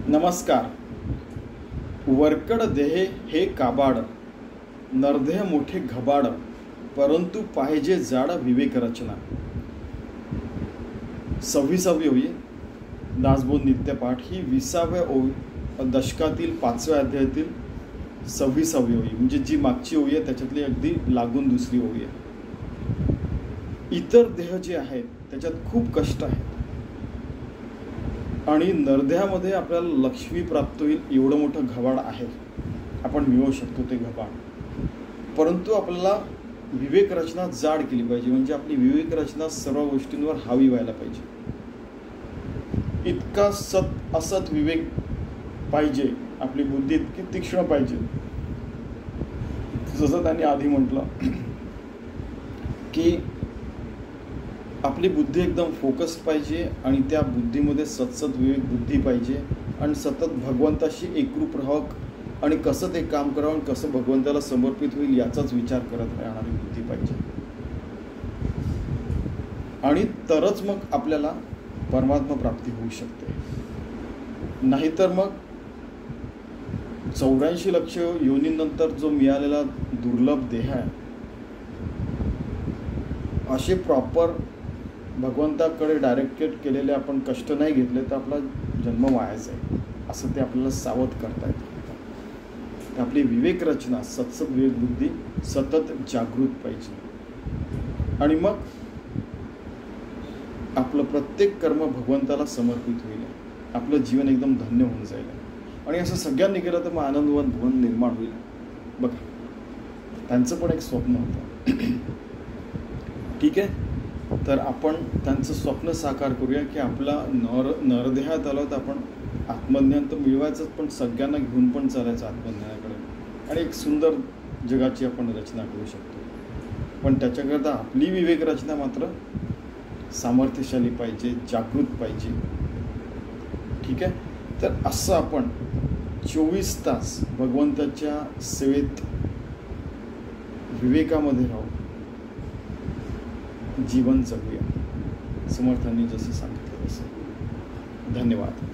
नमस्कार. वरकड देहे हे काबाड, नरदेह मोठे घबाड, परंतु पाहिजे जाड विवेक रचना. 26वी ओवी दासबोध नित्यपाठ ही 20व्या दशकातील 5व्या अध्यायातील 26वी ओवी, म्हणजे जी मागची ओवी आहे त्याच्यातली अगदी लागून दुसरी ओवी आहे. इतर देह जे आहेत त्याच्यात खूप कष्ट आहेत आणि नरदेहामध्ये आपल्याला लक्ष्मी प्राप्त होईल एवढं मोठं घबाड आहे, आपण मिळवू शकतो ते घबाड. परंतु आपल्याला विवेक रचना जाड केली पाहिजे, म्हणजे आपली विवेक रचना सर्व गोष्टींवर हावी व्हायला पाहिजे. इतका असत विवेक पाहिजे, आपली बुद्धी इतकी तीक्ष्ण पाहिजे. जसं त्यांनी आधी म्हटलं की आपली बुद्धी एकदम फोकस्ड पाहिजे आणि त्या बुद्धीमध्ये सतत विवेक बुद्धी पाहिजे आणि सतत भगवंताशी एकरूप राहावं आणि कसं ते काम करावं आणि कसं भगवंताला समर्पित होईल याचाच विचार करत राहणारी बुद्धी पाहिजे. आणि तरच मग आपल्याला परमात्मा प्राप्ती होऊ शकते. नाहीतर मग 84 लक्ष योनीनंतर जो मिळालेला दुर्लभ देह आहे, असे प्रॉपर भगवंताकडे डायरेक्टेड केलेले आपण कष्ट नाही घेतले तर आपला जन्म वायाच आहे, असं ते आपल्याला सावध करता येतं. आपली विवेक रचना सतत विवेक बुद्धी सतत जागृत पाहिजे आणि मग आपलं प्रत्येक कर्म भगवंताला समर्पित होईल, आपलं जीवन एकदम धन्य होऊन जाईल. आणि असं सगळ्यांनी केलं तर मग आनंदवन भवन निर्माण होईल. बघा, त्यांचं पण एक स्वप्न होतं. ठीक आहे, तर आपण त्यांचं स्वप्न साकार करूया की आपला नरदेहात आलो तर आपण आत्मज्ञान तर मिळवायचंच, पण सगळ्यांना घेऊन पण चालायचं आत्मज्ञानाकडे आणि एक सुंदर जगाची आपण रचना करू शकतो. पण त्याच्याकरता आपली विवेक रचना मात्र सामर्थ्यशाली पाहिजे, जागृत पाहिजे. ठीक आहे, तर असं आपण 24 तास भगवंताच्या सेवेत विवेकामध्ये राहू, जीवन जगूया, समर्थांनी जसं सांगितलं तसं. धन्यवाद.